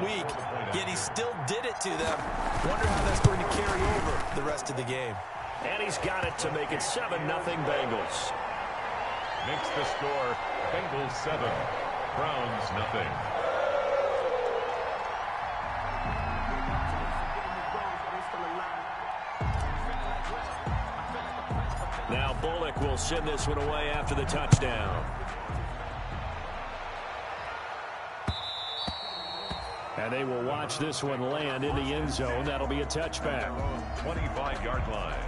week, yet he still did it to them. Wonder how that's going to carry over the rest of the game. And he's got it to make it 7-0 Bengals. Makes the score Bengals 7, Browns nothing. Now Bullock will send this one away after the touchdown. And they will watch this one land in the end zone. That'll be a touchback. 25-yard line.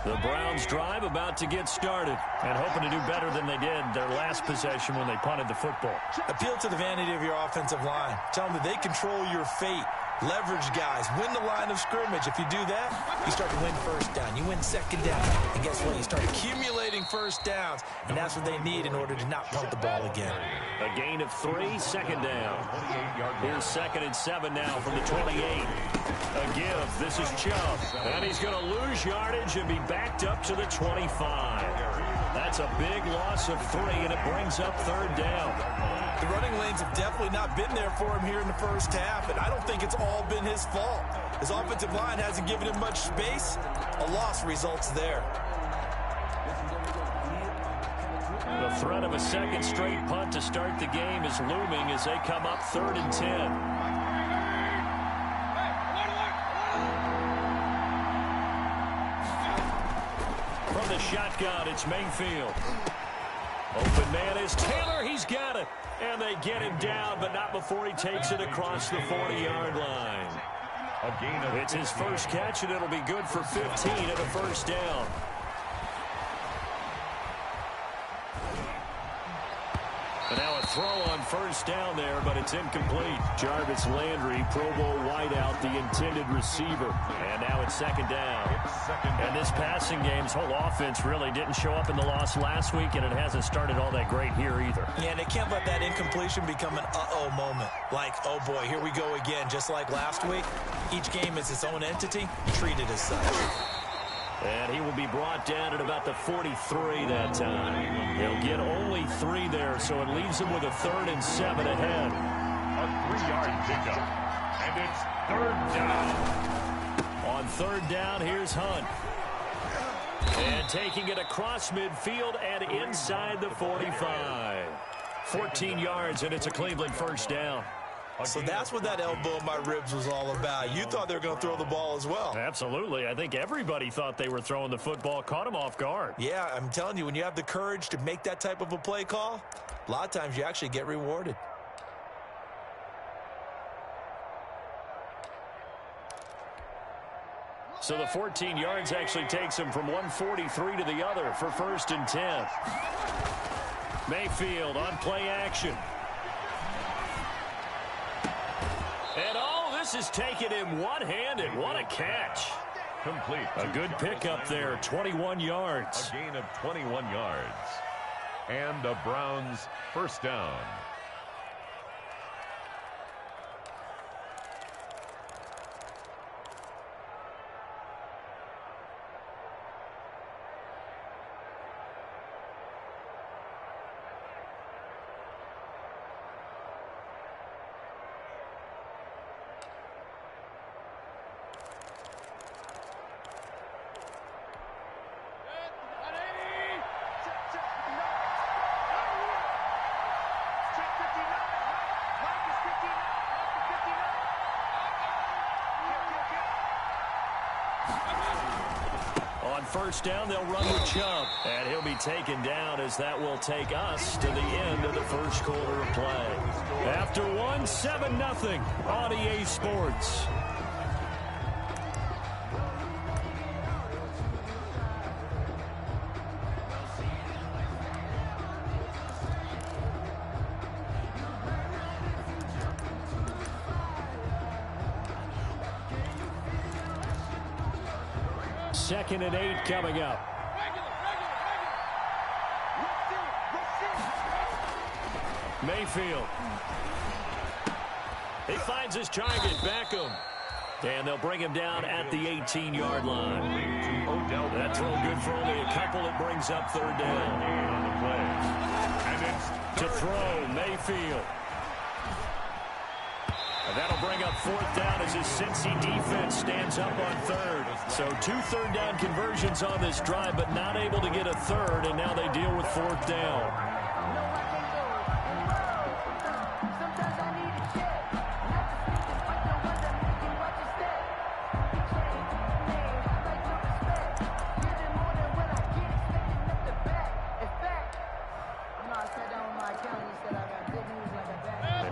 The Browns drive about to get started and hoping to do better than they did their last possession when they punted the football. Appeal to the vanity of your offensive line. Tell them that they control your fate. Leverage guys. Win the line of scrimmage. If you do that, you start to win first down. You win second down. And guess what? You start accumulating first downs. And that's what they need in order to not punt the ball again. A gain of 3, second down. Here's 2nd and 7 now from the 28. A give. This is Chubb. And he's going to lose yardage and be backed up to the 25. That's a big loss of 3, and it brings up 3rd down. The running lanes have definitely not been there for him here in the first half, and I don't think it's all been his fault. His offensive line hasn't given him much space. A loss results there. The threat of a second straight punt to start the game is looming as they come up 3rd and 10. From the shotgun, it's Mayfield. Open man is Taylor. He's got it. And they get him down, but not before he takes it across the 40-yard line. It's his first catch, and it'll be good for 15 and a first down. And now a throw on first down there, but it's incomplete. Jarvis Landry, Pro Bowl wideout, the intended receiver. And now it's 2nd down. And this passing game's whole offense really didn't show up in the loss last week, and it hasn't started all that great here either. Yeah, and they can't let that incompletion become an uh-oh moment. Like, oh boy, here we go again, just like last week. Each game is its own entity, treated as such. And he will be brought down at about the 43 that time. He'll get only 3 there, so it leaves him with a 3rd and 7 ahead. A 3-yard pickup. And it's 3rd down. On 3rd down, here's Hunt. And taking it across midfield and inside the 45. 14 yards, and it's a Cleveland first down. So that's what that elbow in my ribs was all about. You thought they were going to throw the ball as well. Absolutely. I think everybody thought they were throwing the football, caught him off guard. Yeah, I'm telling you, when you have the courage to make that type of a play call, a lot of times you actually get rewarded. So the 14 yards actually takes him from 143 to the other for 1st and 10. Mayfield on play action. And all this is taking him one-handed. What a catch. Complete. A good pickup there, 21 yards. A gain of 21 yards. And the Browns first down. On first down, they'll run with Chubb. And he'll be taken down as that will take us to the end of the first quarter of play. After one, 7-0 on EA Sports. Second and 8 coming up. Mayfield. He finds his target, Beckham. And they'll bring him down at the 18-yard line. That throw good for only a couple. It brings up third down. To throw, Mayfield. And that'll bring up fourth down as his Cincy defense stands up on third. So 2 third-down conversions on this drive, but not able to get a third, and now they deal with fourth down.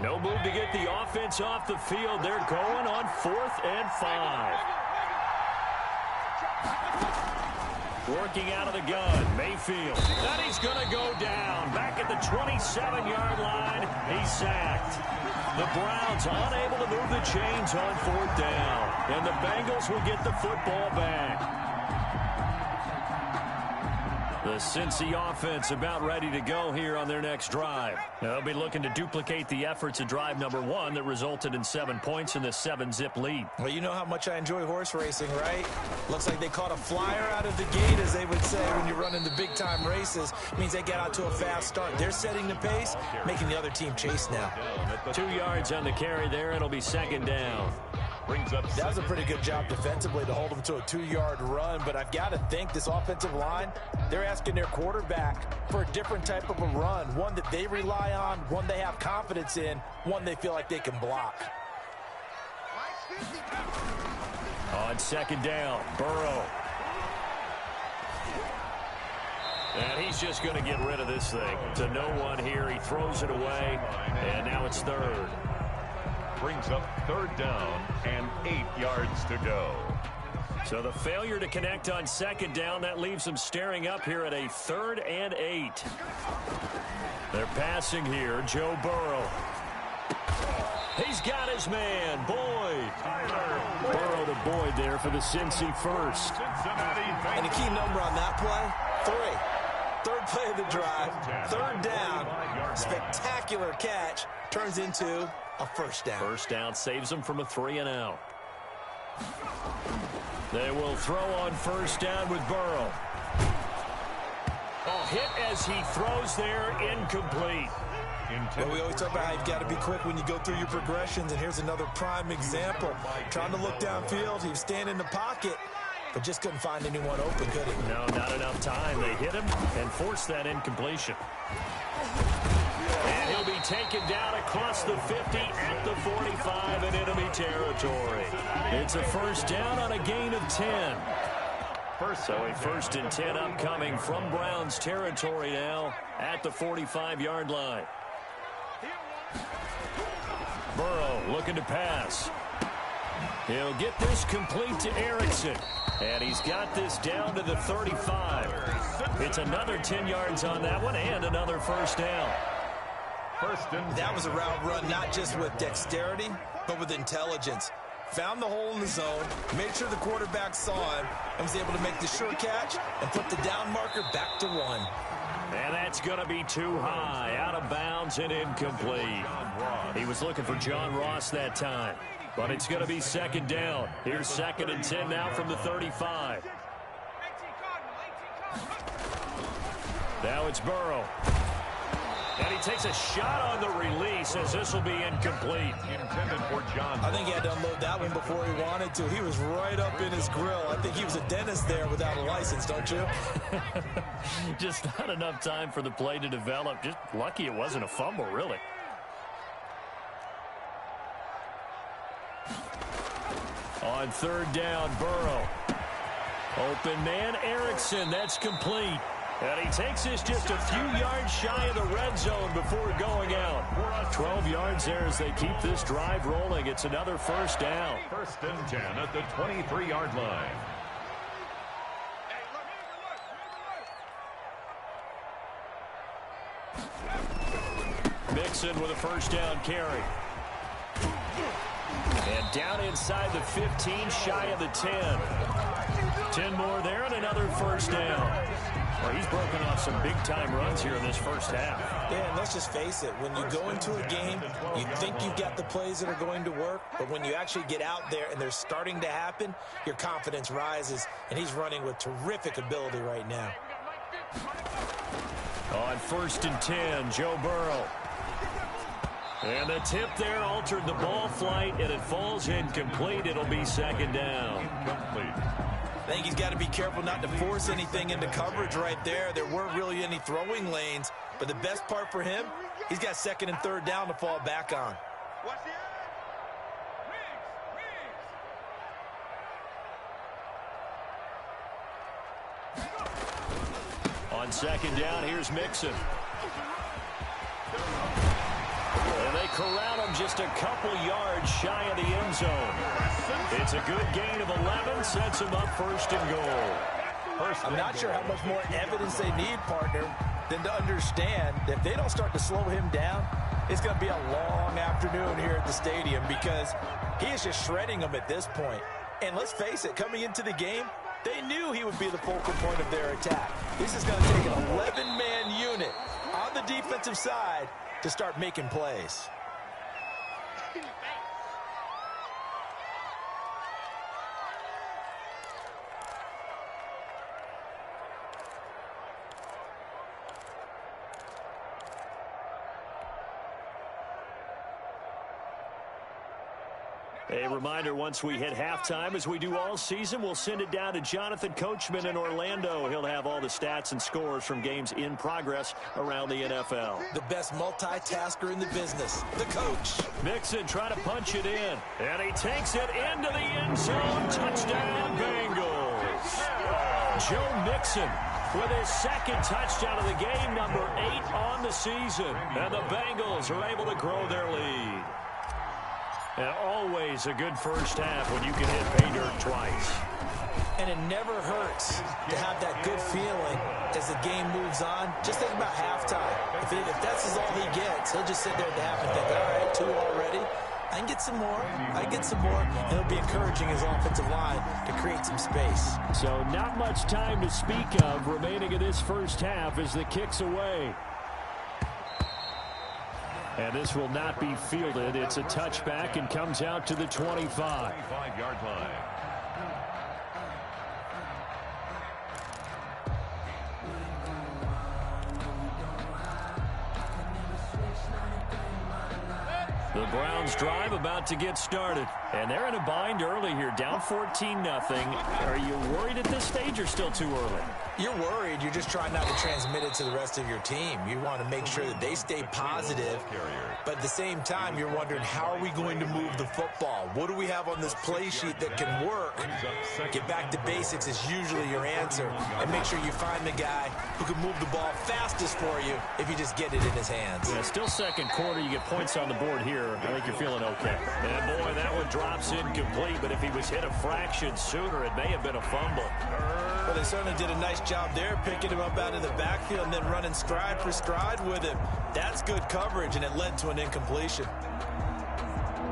No move to get the offense off the field. They're going on 4th and 5. Working out of the gun, Mayfield. And he's going to go down. Back at the 27-yard line, he's sacked. The Browns unable to move the chains on 4th down. And the Bengals will get the football back. The Cincy offense about ready to go here on their next drive. They'll be looking to duplicate the efforts of drive number 1 that resulted in 7 points in the 7-zip lead. Well, you know how much I enjoy horse racing, right? Looks like they caught a flyer out of the gate, as they would say when you're running the big-time races. It means they get out to a fast start. They're setting the pace, making the other team chase now. 2 yards on the carry there. It'll be second down. That was a pretty good job defensively to hold them to a 2-yard run, but I've got to think this offensive line, they're asking their quarterback for a different type of a run, one that they rely on, one they have confidence in, one they feel like they can block. On second down, Burrow. And he's just going to get rid of this thing. To no one here. He throws it away, and now it's third. Brings up third down and 8 yards to go. So the failure to connect on second down, that leaves them staring up here at a 3rd and 8. They're passing here, Joe Burrow. He's got his man, Boyd. Burrow to Boyd there for the Cincy first. And the key number on that play, 3. Third play of the drive, third down, spectacular catch, turns into a first down. First down saves them from a 3-and-out. They will throw on first down with Burrow. Oh, hit as he throws there, incomplete. Well, we always talk about how you've got to be quick when you go through your progressions, and here's another prime example. Trying to look downfield, he was standing in the pocket, but just couldn't find anyone open, could he? No, not enough time. They hit him and forced that incompletion. And he'll be taken down across the 50 at the 45 in enemy territory. It's a first down on a gain of 10. So a 1st and 10 upcoming from Browns territory now at the 45-yard line. Burrow looking to pass. He'll get this complete to Erickson. And he's got this down to the 35. It's another 10 yards on that one and another first down. That was a route run not just with dexterity, but with intelligence. Found the hole in the zone, made sure the quarterback saw him, and was able to make the sure catch and put the down marker back to 1. And that's going to be too high, out of bounds and incomplete. He was looking for John Ross that time, but it's going to be second down. Here's 2nd and 10 now from the 35. Now it's Burrow. And he takes a shot on the release as this will be incomplete. Intended for John. I think he had to unload that one before he wanted to. He was right up in his grill. I think he was a dentist there without a license, don't you? Just not enough time for the play to develop. Just lucky it wasn't a fumble, really. On third down, Burrow. Open man, Erickson. That's complete. And he takes this just a few yards shy of the red zone before going out. 12 yards there as they keep this drive rolling. It's another first down. 1st and 10 at the 23-yard line. Mixon with a first down carry. And Down inside the 15, shy of the 10. 10 more there and another first down. Well, he's broken off some big-time runs here in this first half. Yeah, and let's just face it. When you go into a game, you think you've got the plays that are going to work, but when you actually get out there and they're starting to happen, your confidence rises, and he's running with terrific ability right now. On 1st and 10, Joe Burrow. And the tip there altered the ball flight, and it falls incomplete. It'll be 2nd down. I think he's got to be careful not to force anything into coverage right there. There weren't really any throwing lanes, but the best part for him, he's got 2nd and 3rd down to fall back on. On 2nd down, here's Mixon. And they corral him just a couple yards shy of the end zone. It's a good gain of 11, sets him up 1st and goal. I'm not sure how much more evidence they need, partner, than to understand that if they don't start to slow him down, it's going to be a long afternoon here at the stadium because he is just shredding them at this point. And let's face it, coming into the game, they knew he would be the focal point of their attack. This is going to take an 11-man unit on the defensive side to start making plays. A reminder, once we hit halftime, as we do all season, we'll send it down to Jonathan Coachman in Orlando. He'll have all the stats and scores from games in progress around the NFL. The best multitasker in the business, the coach. Mixon trying to punch it in, and he takes it into the end zone. Touchdown, Bengals. Joe Mixon with his 2nd touchdown of the game, number 8 on the season. And the Bengals are able to grow their lead. And always a good first half when you can hit pay dirt twice. And it never hurts to have that good feeling as the game moves on. Just think about halftime. If that's all he gets, he'll just sit there at the half and think, all right, 2 already. I can get some more. I can get some more. And he'll be encouraging his offensive line to create some space. So not much time to speak of remaining in this first half as the kick's away. And this will not be fielded. It's a touchback and comes out to the 25. 25-yard line. The Browns drive about to get started. And they're in a bind early here, down 14-0. Are you worried at this stage or still too early? You're worried. You're just trying not to transmit it to the rest of your team. You want to make sure that they stay positive. But at the same time, you're wondering, how are we going to move the football? What do we have on this play sheet that can work? Get back to basics is usually your answer. And make sure you find the guy who can move the ball fastest for you if you just get it in his hands. Yeah, still 2nd quarter. You get points on the board here. I think you're feeling okay. And boy, that one drops incomplete. But if he was hit a fraction sooner, it may have been a fumble. Well, they certainly did a nice job there, picking him up out of the backfield and then running stride for stride with him. That's good coverage, and it led to an incompletion.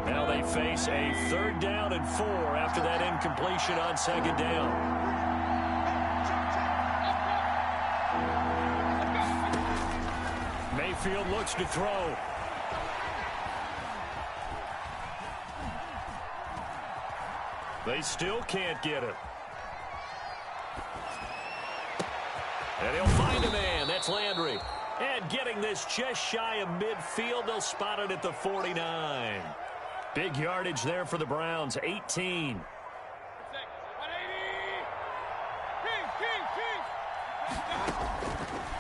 Now they face a 3rd down and 4 after that incompletion on 2nd down. Mayfield looks to throw. They still can't get it. And he'll find a man. That's Landry. And getting this just shy of midfield, they'll spot it at the 49. Big yardage there for the Browns, 18.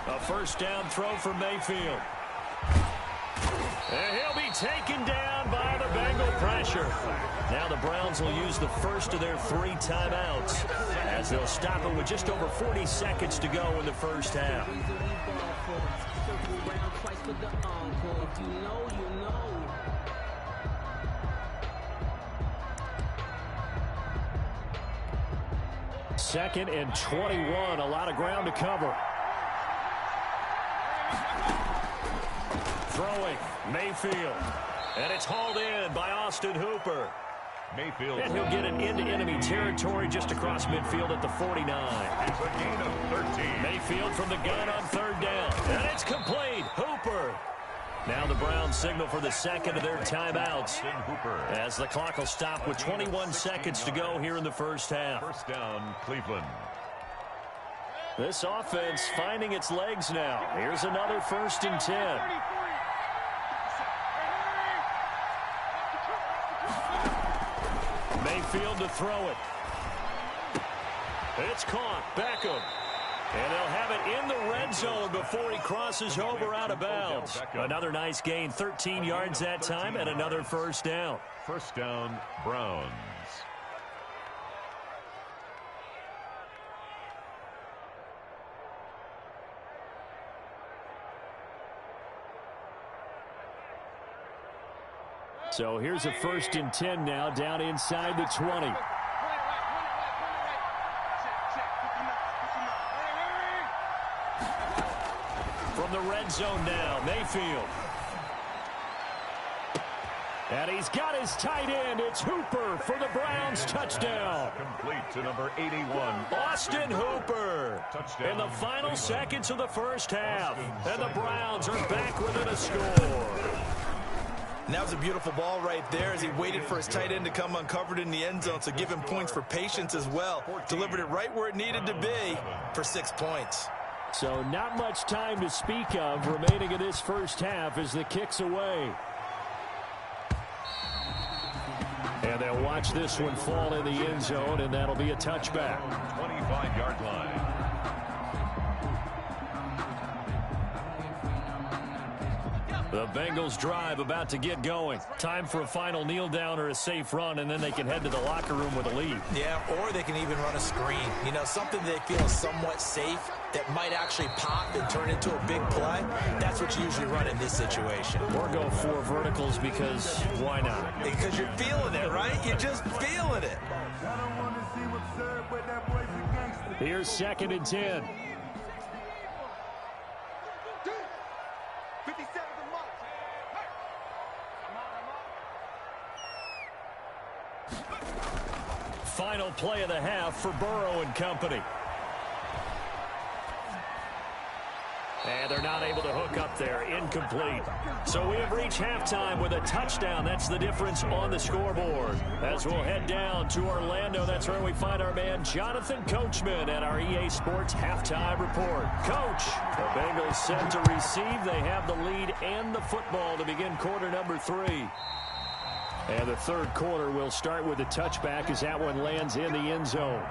A 1st down throw for Mayfield. And he'll be taken down by the Bengal pressure. Now the Browns will use the first of their 3 timeouts as they'll stop it with just over 40 seconds to go in the first half. Second and 21, a lot of ground to cover. Throwing, Mayfield. And it's hauled in by Austin Hooper. Mayfield. And he'll get it into enemy territory just across midfield at the 49. It's a gain of 13. Mayfield from the gun on third down. And it's complete. Hooper. Now the Browns signal for the second of their timeouts as the clock will stop with 21 seconds to go here in the first half. First down, Cleveland. This offense finding its legs now. Here's another 1st and 10. Mayfield to throw it. It's caught. Beckham. And they'll have it in the red zone before he crosses over out of bounds. Another nice gain, 13 yards that time, and another first down. First down, Browns. So here's a 1st and 10 now, down inside the 20. From the red zone now, Mayfield. And he's got his tight end. It's Hooper for the Browns touchdown. Complete to number 81. Austin Hooper. Touchdown. In the final seconds of the first half. And the Browns are back within a score. And that was a beautiful ball right there as he waited for his tight end to come uncovered in the end zone, so give him points for patience as well. Delivered it right where it needed to be for 6 points. So not much time to speak of remaining in this first half as the kick's away. And they'll watch this one fall in the end zone, and that'll be a touchback. 25-yard line. The Bengals drive about to get going. Time for a final kneel down or a safe run, and then they can head to the locker room with a lead. Yeah, or they can even run a screen. You know, something they feel is somewhat safe that might actually pop and turn into a big play. That's what you usually run in this situation. Or go 4 verticals because why not? Because you're feeling it, right? You're just feeling it. Here's 2nd and 10. Final play of the half for Burrow and company. And they're not able to hook up there. Incomplete. So we have reached halftime with a touchdown. That's the difference on the scoreboard. As we'll head down to Orlando, that's where we find our man Jonathan Coachman at our EA Sports Halftime Report. Coach, the Bengals set to receive. They have the lead and the football to begin quarter number 3. And the third quarter will start with a touchback as that one lands in the end zone.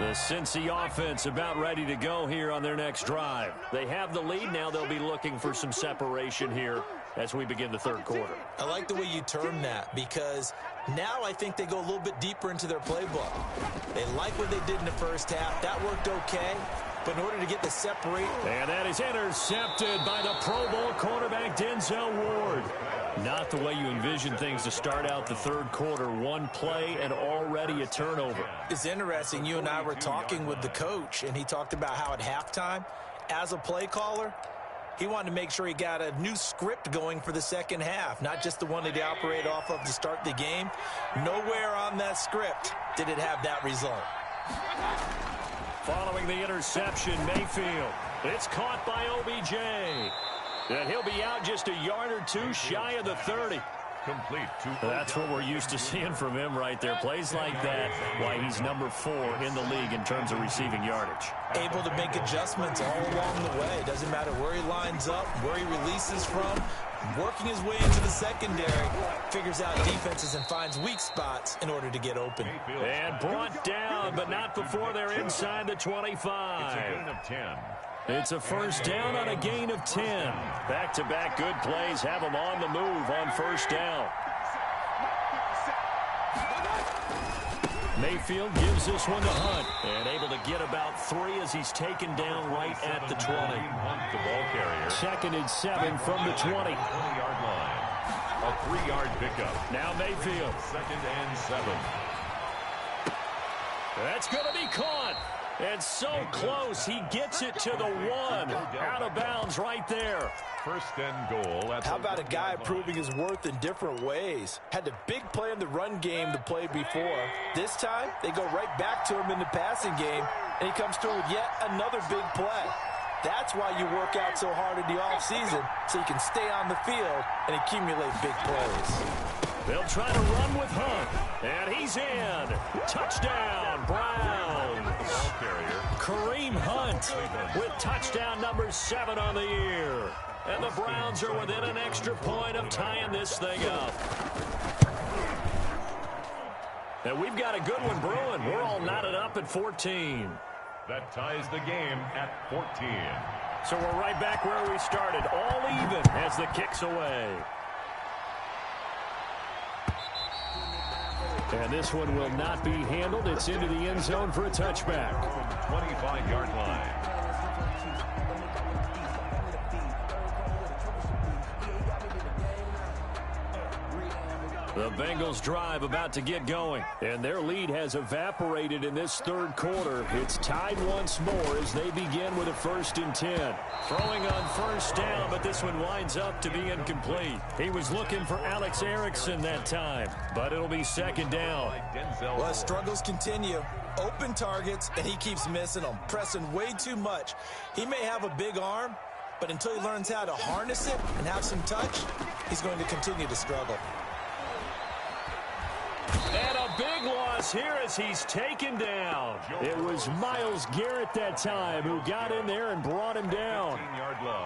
The Cincy offense about ready to go here on their next drive. They have the lead. Now they'll be looking for some separation here as we begin the third quarter. I like the way you term that because now I think they go a little bit deeper into their playbook. They like what they did in the first half. That worked okay. But in order to get the separate. And that is intercepted by the Pro Bowl cornerback Denzel Ward. Not the way you envision things to start out the third quarter. One play and already a turnover. It's interesting. You and I were talking with the coach, and he talked about how at halftime, as a play caller, he wanted to make sure he got a new script going for the second half, not just the one that he operated off of to start the game. Nowhere on that script did it have that result. Following the interception, Mayfield. It's caught by OBJ. And he'll be out just a yard or two shy of the 30. Complete. That's what we're used to seeing from him right there. Plays like that, why he's number 4 in the league in terms of receiving yardage. Able to make adjustments all along the way. Doesn't matter where he lines up, where he releases from. Working his way into the secondary, figures out defenses and finds weak spots in order to get open. And brought down, but not before they're inside the 25. It's a gain of 10. It's a first down on a gain of 10. Back-to-back good plays have them on the move on first down. Mayfield gives this one to Hunt. And able to get about 3 as he's taken down right at the 20. The ball carrier. 2nd and 7 from the 20. 20-yard line. A 3-yard pickup. Now Mayfield. 2nd and 7. That's going to be caught. And so close, he gets it to the 1. Out of bounds right there. First and goal. How about a guy proving his worth in different ways? Had a big play in the run game to play before. This time, they go right back to him in the passing game, and he comes through with yet another big play. That's why you work out so hard in the offseason, so you can stay on the field and accumulate big plays. They'll try to run with Hunt, and he's in. Touchdown, Browns. Kareem Hunt with touchdown number 7 on the year. And the Browns are within an extra point of tying this thing up. And we've got a good one brewing. We're all knotted up at 14. That ties the game at 14. So we're right back where we started, all even as the kick's away. And this one will not be handled. It's into the end zone for a touchback. 25-yard line. The Bengals drive about to get going, and their lead has evaporated in this third quarter. It's tied once more as they begin with a 1st and 10. Throwing on first down, but this one winds up to be incomplete. He was looking for Alex Erickson that time, but it'll be 2nd down. Well, struggles continue. Open targets, and he keeps missing them, pressing way too much. He may have a big arm, but until he learns how to harness it and have some touch, he's going to continue to struggle. And a big loss here as he's taken down. It was Myles Garrett that time who got in there and brought him down.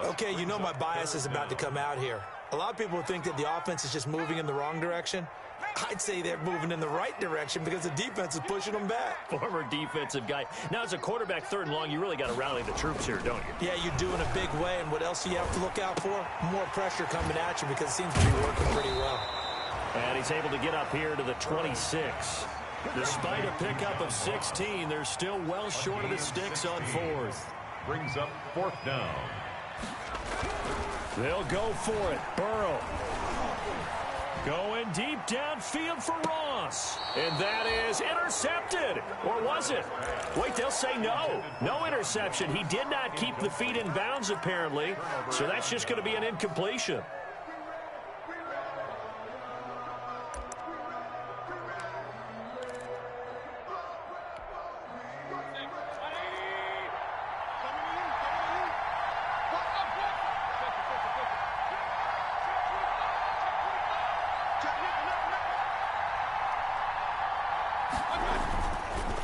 Okay, you know my bias is about to come out here. A lot of people think that the offense is just moving in the wrong direction. I'd say they're moving in the right direction because the defense is pushing them back. Former defensive guy. Now, as a quarterback 3rd and long, you really got to rally the troops here, don't you? Yeah, you do in a big way. And what else do you have to look out for? More pressure coming at you because it seems to be working pretty well. And he's able to get up here to the 26. Despite a pickup of 16, they're still well short of the sticks on 4th. Brings up 4th down. They'll go for it. Burrow. Going deep downfield for Ross. And that is intercepted. Or was it? Wait, they'll say no. No interception. He did not keep the feet in bounds, apparently. So that's just going to be an incompletion.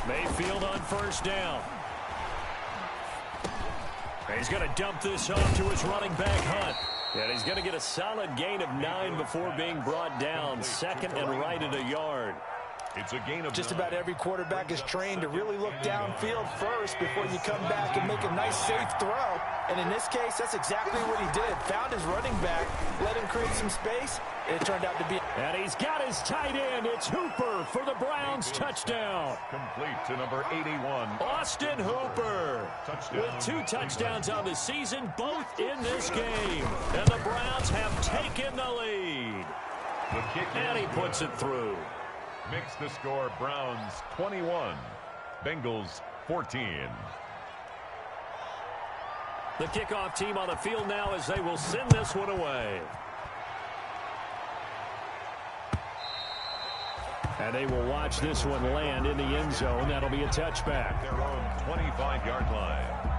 Mayfield on first down. And he's going to dump this off to his running back, Hunt. And he's going to get a solid gain of 9 before being brought down. 2nd and right at a yard. It's a gain of just 9. about every quarterback is trained to really look downfield first before you come back and make a nice, safe throw. And in this case, that's exactly what he did. Found his running back, let him create some space, and it turned out to be. And he's got his tight end. It's Hooper for the Browns touchdown. Complete to number 81. Austin Hooper Touchdown. with 2 touchdowns on the season, both in this game. And the Browns have taken the lead. The kick And he puts it through. Makes the score Browns 21, Bengals 14. The kickoff team on the field now as they will send this one away. And they will watch this one land in the end zone. That'll be a touchback. Their own 25-yard line.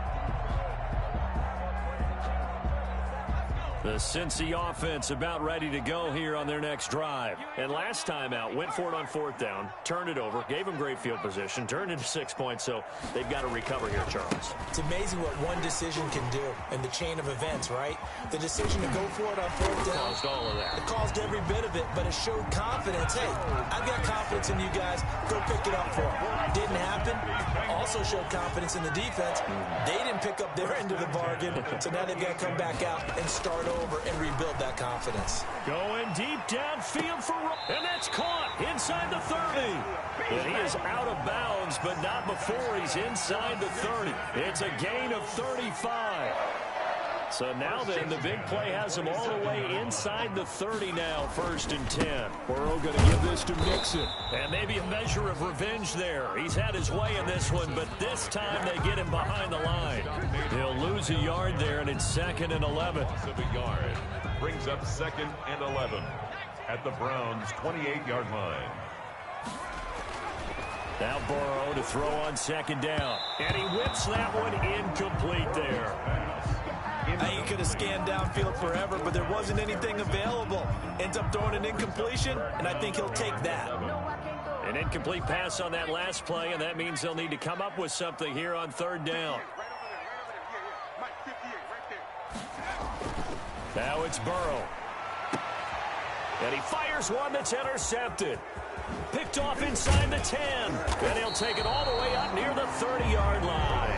The Cincy offense about ready to go here on their next drive. And last time out, went for it on 4th down, turned it over, gave them great field position, turned into 6 points, so they've got to recover here, Charles. It's amazing what one decision can do in the chain of events, right? The decision to go for it on 4th down. Caused all of that. It caused every bit of it, but it showed confidence. Hey, I've got confidence in you guys. Go pick it up for them. Didn't happen. Also showed confidence in the defense. They didn't pick up their end of the bargain, so now they've got to come back out and start over and rebuild that confidence. Going deep downfield for and that's caught inside the 30. And he is out of bounds, but not before he's inside the 30. It's a gain of 35. So now then, the big play has him all the way inside the 30 now, 1st and 10. Burrow going to give this to Mixon. And maybe a measure of revenge there. He's had his way in this one, but this time they get him behind the line. He'll lose a yard there, and it's 2nd and 11. A yard brings up 2nd and 11 at the Browns' 28-yard line. Now Burrow to throw on 2nd down. And he whips that one incomplete there. He could have scanned downfield forever, but there wasn't anything available. Ends up throwing an incompletion, and I think he'll take that. An incomplete pass on that last play, and that means they'll need to come up with something here on 3rd down. Now it's Burrow. And he fires one that's intercepted. Picked off inside the 10. And he'll take it all the way up near the 30-yard line.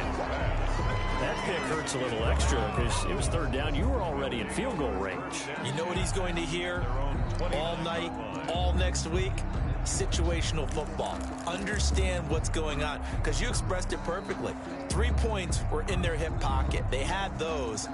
That pick hurts a little extra because it was 3rd down. You were already in field goal range. You know what he's going to hear all night, all next week? Situational football. Understand what's going on, because you expressed it perfectly. 3 points were in their hip pocket. They had those.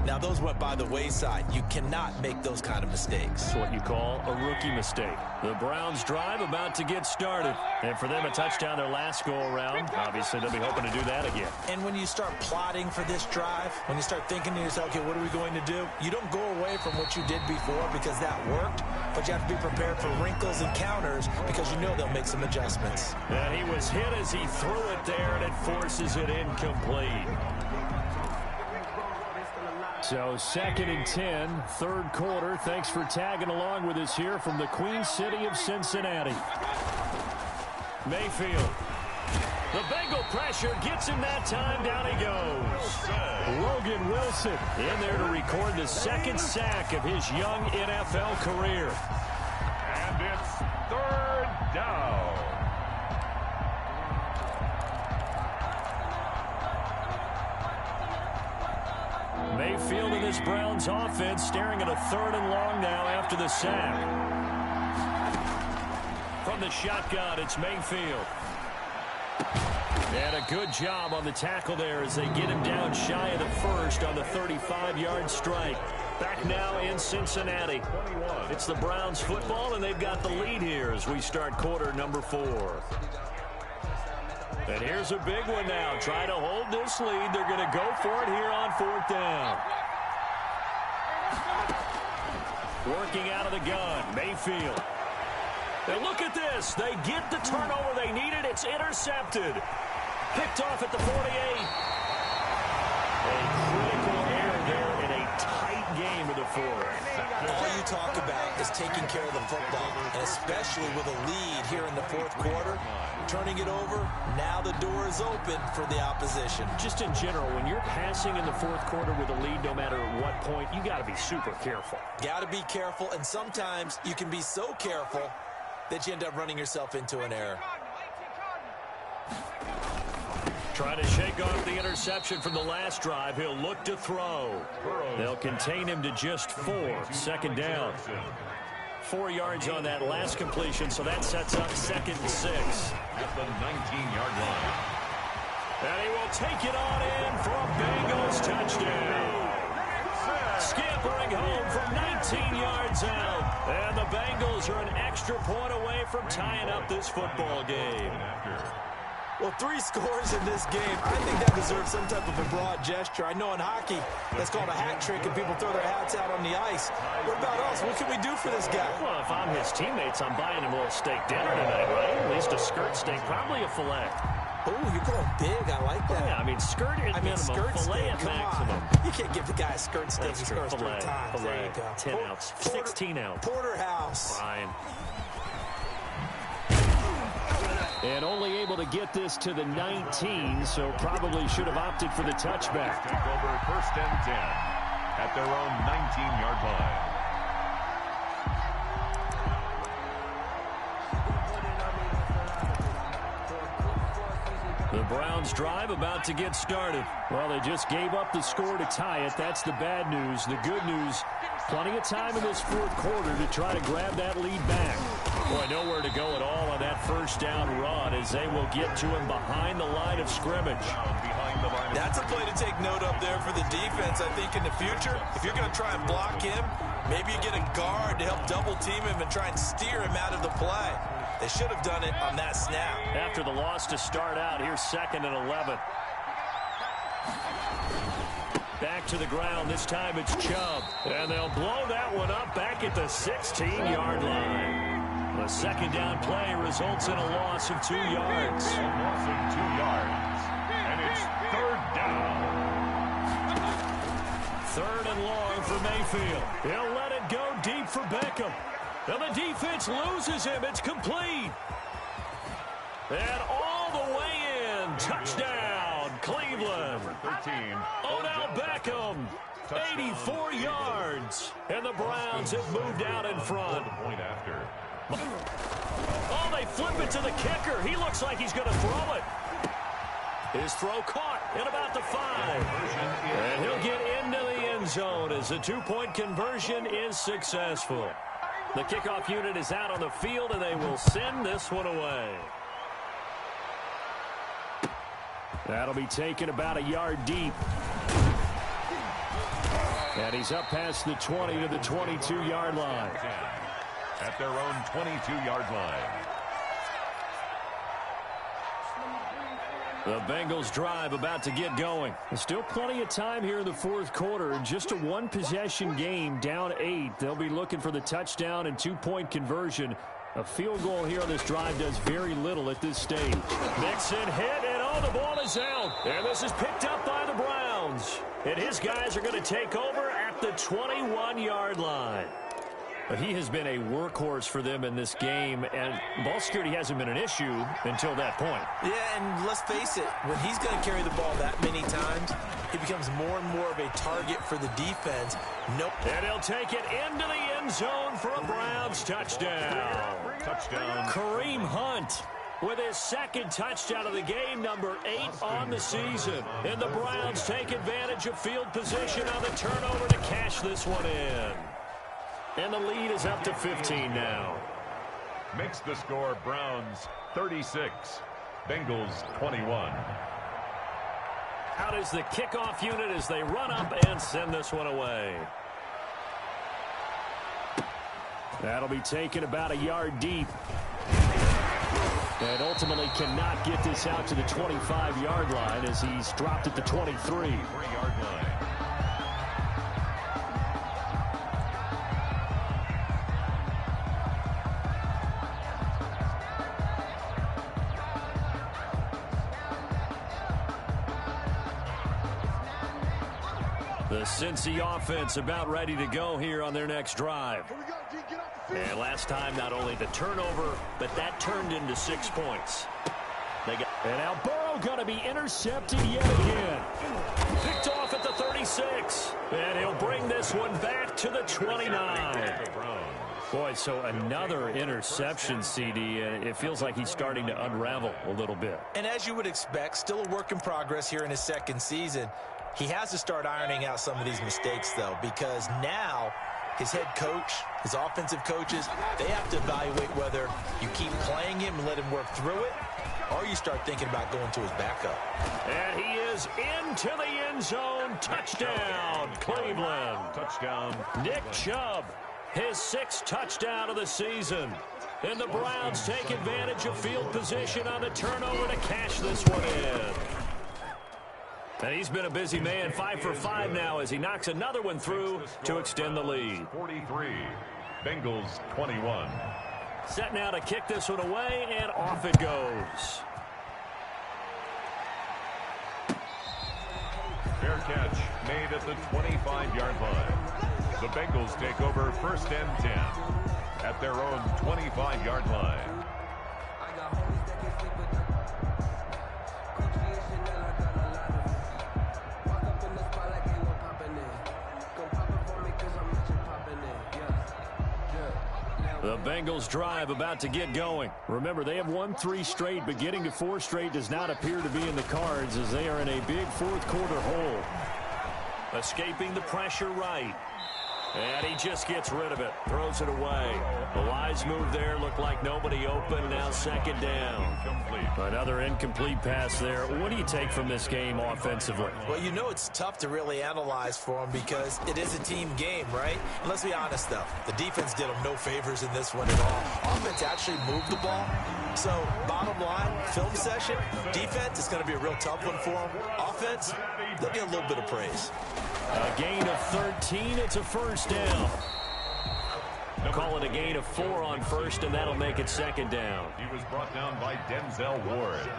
Now, those went by the wayside. You cannot make those kind of mistakes. It's what you call a rookie mistake. The Browns drive about to get started. And for them, a touchdown their last go-around. Obviously, they'll be hoping to do that again. And when you start plotting for this drive, when you start thinking to yourself, okay, what are we going to do? You don't go away from what you did before because that worked, but you have to be prepared for wrinkles and counters because you know they'll make some adjustments. And he was hit as he threw it there, and it forces it incomplete. So 2nd and 10, 3rd quarter. Thanks for tagging along with us here from the Queen City of Cincinnati. Mayfield. The Bengal pressure gets him that time. Down he goes. Logan Wilson in there to record the 2nd sack of his young NFL career. And it's 3rd down. Mayfield in this Browns offense staring at a 3rd and long now after the sack. From the shotgun, it's Mayfield. And a good job on the tackle there as they get him down shy of the 1st on the 35-yard strike. Back now in Cincinnati. It's the Browns football, and they've got the lead here as we start quarter number 4. And here's a big one now. Trying to hold this lead. They're going to go for it here on 4th down. Working out of the gun, Mayfield. And look at this. They get the turnover they needed. It's intercepted. Picked off at the 48. A critical error there in a tight game of the 4th. All you talk about is taking care of the football, and especially with a lead here in the 4th quarter. Turning it over, now the door is open for the opposition. Just in general, when you're passing in the 4th quarter with a lead, no matter what point, you got to be super careful. Got to be careful, and sometimes you can be so careful that you end up running yourself into an error. Trying to shake off the interception from the last drive. He'll look to throw. They'll contain him to just 4. 2nd down. 4 yards on that last completion, so that sets up 2nd and 6. At the 19-yard line. And he will take it on in for a Bengals touchdown. Scampering home from 19 yards out. And the Bengals are an extra point away from tying up this football game. Well, 3 scores in this game. I think that deserves some type of a broad gesture. I know in hockey, that's called a hat trick, and people throw their hats out on the ice. What about us? What can we do for this guy? Well, if I'm his teammates, I'm buying him a little steak dinner tonight, right? At least a skirt steak, probably a filet. Oh, you're going big. I like that. Yeah, I mean, skirt at minimum, skirt filet steak, at maximum. You can't give the guy a skirt steak. That's He true. scores 3 times. There you go. 10 ounce, 16 ounce. Porterhouse. Fine. And only able to get this to the 19, so probably should have opted for the touchback. Take over 1st and 10 at their own 19-yard line. The Browns drive about to get started. Well, they just gave up the score to tie it. That's the bad news. The good news, plenty of time in this 4th quarter to try to grab that lead back. Boy, nowhere to go at all on that first down run as they will get to him behind the line of scrimmage. That's a play to take note of there for the defense. I think in the future, if you're going to try and block him, maybe you get a guard to help double team him and try and steer him out of the play. They should have done it on that snap. After the loss to start out, here's 2nd and 11. Back to the ground. This time it's Chubb. And they'll blow that one up back at the 16-yard line. The second down play results in a loss of 2 yards. A loss of 2 yards. And it's 3rd down. 3rd and long for Mayfield. He'll let it go deep for Beckham. And the defense loses him. It's complete. And all the way in. Touchdown, Cleveland. 13. Odell Beckham, 84 yards. And the Browns have moved out in front. Point after. Oh, they flip it to the kicker. He looks like he's going to throw it. His throw caught at about the 5. And he'll get into the end zone as the 2-point conversion is successful. The kickoff unit is out on the field, and they will send this one away. That'll be taken about a yard deep. And he's up past the 20 to the 22-yard line. At their own 22-yard line. The Bengals drive about to get going. There's still plenty of time here in the 4th quarter. Just a 1-possession game, down 8. They'll be looking for the touchdown and 2-point conversion. A field goal here on this drive does very little at this stage. Mixon hit, and oh, the ball is out. And this is picked up by the Browns. And his guys are going to take over at the 21-yard line. But he has been a workhorse for them in this game, and ball security hasn't been an issue until that point. Yeah, and let's face it, when he's going to carry the ball that many times, he becomes more and more of a target for the defense. Nope. And he'll take it into the end zone for a Browns touchdown. Touchdown. Kareem Hunt with his 2nd touchdown of the game, number 8 on the season. And the Browns take advantage of field position on the turnover to cash this one in. And the lead is up to 15 now. Makes the score Browns 36, Bengals 21. Out is the kickoff unit as they run up and send this one away. That'll be taken about a yard deep. And ultimately cannot get this out to the 25-yard line as he's dropped at the 23. 3-yard line. The Cincy offense about ready to go here on their next drive. And last time, not only the turnover, but that turned into 6 points. And now Burrow going to be intercepted yet again. Picked off at the 36. And he'll bring this one back to the 29. Boy, so another interception, CD, and it feels like he's starting to unravel a little bit. And as you would expect, still a work in progress here in his 2nd season. He has to start ironing out some of these mistakes, though, because now his head coach, his offensive coaches, they have to evaluate whether you keep playing him and let him work through it, or you start thinking about going to his backup. And he is into the end zone. Touchdown, Cleveland. Touchdown. Nick Chubb, his 6th touchdown of the season. And the Browns take advantage of field position on the turnover to cash this one in. And he's been a busy man, 5 for 5 now as he knocks another one through to extend the lead. 43, Bengals 21. Set now to kick this one away, and off it goes. Fair catch made at the 25-yard line. The Bengals take over 1st and 10 at their own 25-yard line. The Bengals drive about to get going. Remember, they have won 3 straight, but getting to 4 straight does not appear to be in the cards as they are in a big 4th quarter hole. Escaping the pressure right. And he just gets rid of it. Throws it away. The wise move there. Looked like nobody open. Now second down. Another incomplete pass there. What do you take from this game offensively? Well, you know it's tough to really analyze for them because it is a team game, right? And let's be honest, though. The defense did them no favors in this one at all. Offense actually moved the ball. So, bottom line, film session, defense is going to be a real tough one for them. Offense, they'll get a little bit of praise. A gain of 13. It's a first down. Call it a gain of 4 on first, and that'll make it second down. He was brought down by Denzel Ward.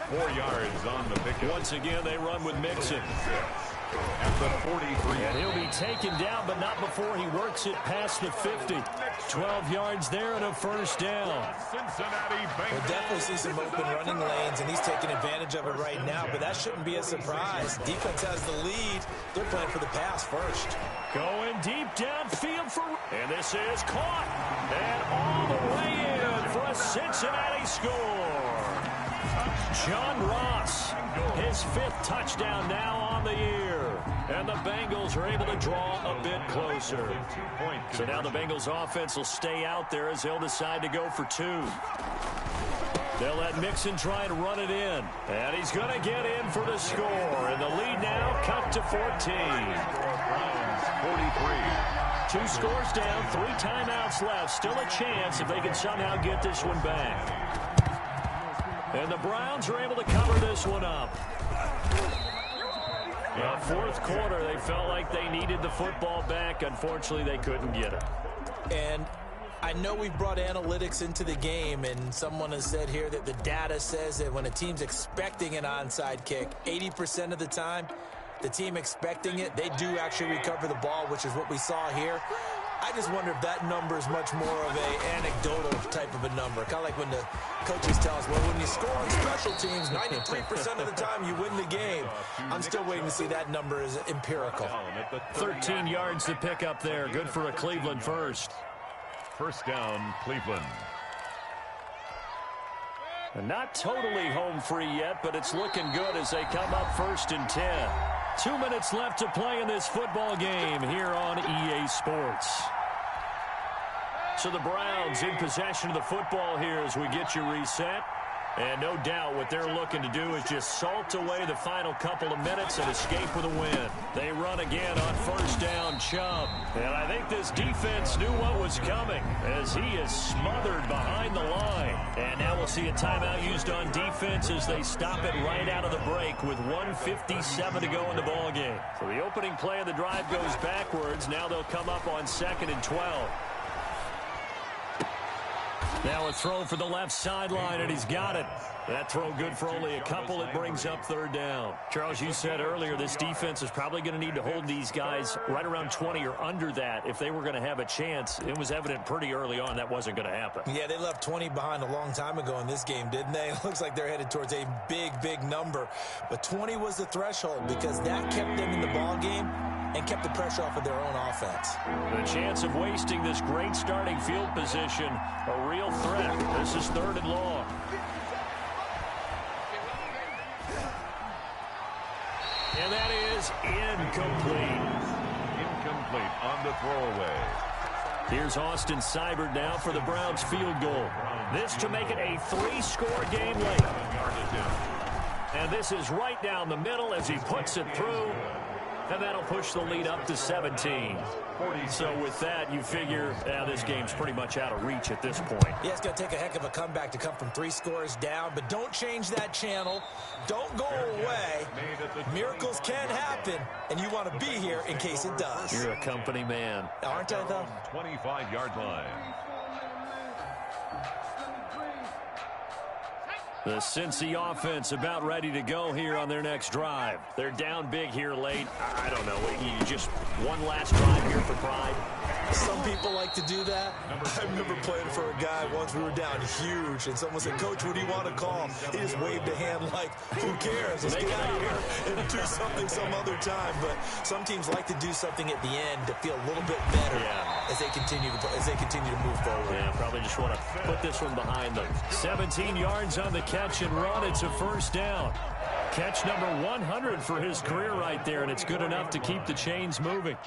4 yards on the pickup. Once again, they run with Mixon. At the 43. And he'll be taken down, but not before he works it past the 50. 12 yards there and a first down. We'll definitely see some open running lanes, and he's taking advantage of it right now, but that shouldn't be a surprise. Defense has the lead. They're playing for the pass first. Going deep downfield for... And this is caught. And all the way in for a Cincinnati score. John Ross, his 5th touchdown now on the year. And the Bengals are able to draw a bit closer. So now the Bengals offense will stay out there as they'll decide to go for 2. They'll let Mixon try and run it in. And he's going to get in for the score. And the lead now cut to 14. Browns 43. 2 scores down, 3 timeouts left. Still a chance if they can somehow get this one back. And the Browns are able to cover this one up. Well, 4th quarter, they felt like they needed the football back. Unfortunately, they couldn't get it. And I know we've brought analytics into the game, and someone has said here that the data says that when a team's expecting an onside kick, 80% of the time, the team expecting it, they do actually recover the ball, which is what we saw here. I just wonder if that number is much more of a anecdotal type of a number. Kind of like when the coaches tell us, well, when you score on special teams, 93% of the time you win the game. I'm still waiting to see that number is empirical. 13 yards to pick up there. Good for a Cleveland first. First down, Cleveland. And not totally home free yet, but it's looking good as they come up 1st and 10. 2 minutes left to play in this football game here on EA Sports. So the Browns in possession of the football here as we get you reset. And no doubt what they're looking to do is just salt away the final couple of minutes and escape with a win. They run again on first down, Chubb. And I think this defense knew what was coming as he is smothered behind the line. And now we'll see a timeout used on defense as they stop it right out of the break with 1:57 to go in the ballgame. So the opening play of the drive goes backwards. Now they'll come up on 2nd and 12. Now a throw for the left sideline, and he's got it. That throw good for only a couple. It brings up 3rd down. Charles, you said earlier this defense is probably going to need to hold these guys right around 20 or under that if they were going to have a chance. It was evident pretty early on that wasn't going to happen. Yeah, they left 20 behind a long time ago in this game, didn't they? It looks like they're headed towards a big, big number. But 20 was the threshold because that kept them in the ball game and kept the pressure off of their own offense. The chance of wasting this great starting field position, a real threat. This is 3rd and long. And that is incomplete. Incomplete on the throwaway. Here's Austin Seibert now for the Browns field goal. This to make it a 3-score game late. And this is right down the middle as he puts it through. And that'll push the lead up to 17. So with that, you figure this game's pretty much out of reach at this point. Yeah, it's going to take a heck of a comeback to come from 3 scores down, but don't change that channel. Don't go away. Miracles can happen, and you want to be here in case it does. You're a company man. Aren't I, though? 25-yard line. The Cincy offense about ready to go here on their next drive. They're down big here late. I don't know. You just one last drive here for pride. Some people like to do that. I remember playing for a guy once. We were down huge, and someone said, "Coach, what do you want to call?" He just waved a hand like, "Who cares? Let's get out of here and do something some other time." But some teams like to do something at the end to feel a little bit better as they continue to move forward. Yeah, probably just want to put this one behind them. 17 yards on the catch and run. It's a first down. Catch number 100 for his career right there, and it's good enough to keep the chains moving.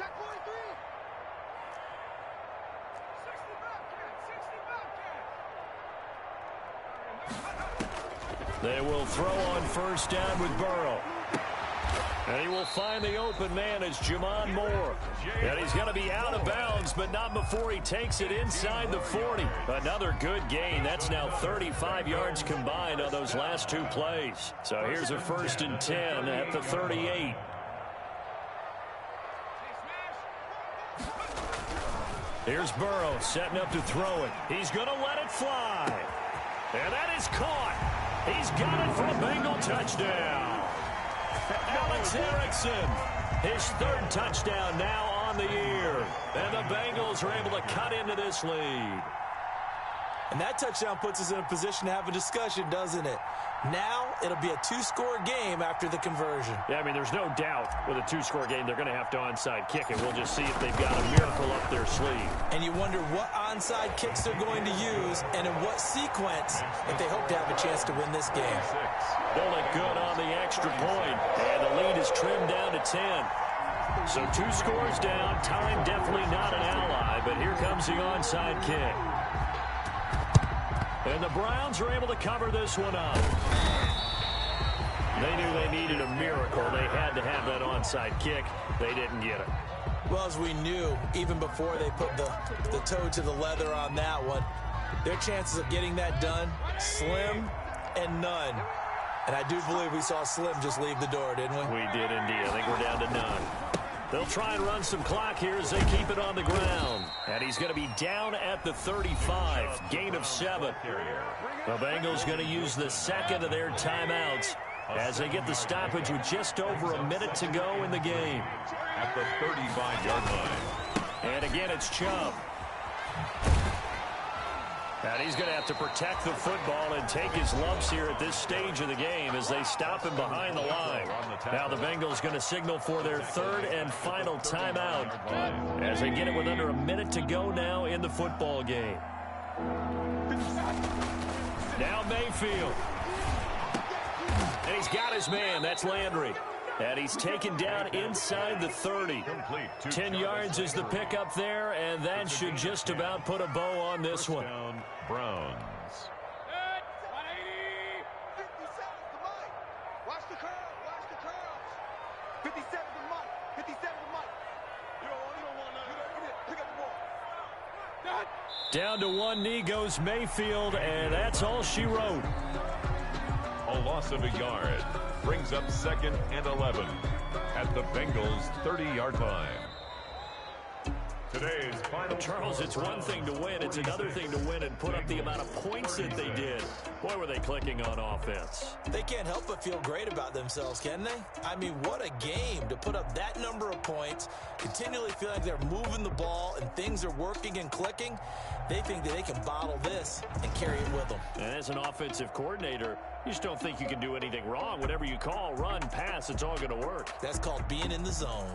They will throw on first down with Burrow. And he will find the open man as Jamon Moore. And he's going to be out of bounds, but not before he takes it inside the 40. Another good gain. That's now 35 yards combined on those last two plays. So here's a 1st and 10 at the 38. Here's Burrow setting up to throw it. He's going to let it fly. And that is caught. He's got it for a Bengal touchdown. Alex Erickson, his 3rd touchdown now on the year. And the Bengals are able to cut into this lead. And that touchdown puts us in a position to have a discussion, doesn't it? Now it'll be a 2-score game after the conversion. Yeah, I mean, there's no doubt with a 2-score game they're going to have to onside kick it. We'll just see if they've got a miracle up their sleeve. And you wonder what onside kicks they're going to use and in what sequence if they hope to have a chance to win this game. Bullet good on the extra point, and the lead is trimmed down to 10. So 2 scores down, time definitely not an ally, but here comes the onside kick. And the Browns are able to cover this one up. They knew they needed a miracle. They had to have that onside kick. They didn't get it. Well, as we knew, even before they put the toe to the leather on that one, their chances of getting that done, slim and none. And I do believe we saw Slim just leave the door, didn't we? We did indeed. I think we're down to none. They'll try and run some clock here as they keep it on the ground. And he's going to be down at the 35, gain of 7. The Bengals going to use the 2nd of their timeouts as they get the stoppage with just over a minute to go in the game. At the 35-yard line. And again, it's Chubb. And he's going to have to protect the football and take his lumps here at this stage of the game as they stop him behind the line. Now the Bengals going to signal for their 3rd and final timeout as they get it with under a minute to go now in the football game. Now Mayfield. And he's got his man. That's Landry. And he's taken down inside the 30. 10 yards is the pickup there, and that should just about put a bow on this one. Browns. Watch the curl. Watch the curl. 57 to Mike. 57 to Mike. You don't want none. Pick up the ball. Down to one knee goes Mayfield, and that's all she wrote. A loss of a yard brings up 2nd and 11 at the Bengals' 30-yard line. Today's final. Charles, it's one thing to win. It's another thing to win and put up the amount of points that they did. Boy, were they clicking on offense. They can't help but feel great about themselves, can they? I mean, what a game to put up that number of points, continually feel like they're moving the ball and things are working and clicking. They think that they can bottle this and carry it with them. And as an offensive coordinator, you just don't think you can do anything wrong. Whatever you call, run, pass, it's all going to work. That's called being in the zone.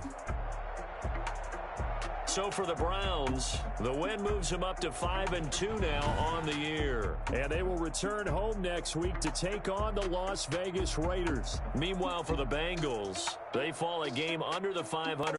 So for the Browns, the win moves them up to 5-2 now on the year. And they will return home next week to take on the Las Vegas Raiders. Meanwhile, for the Bengals, they fall a game under the 500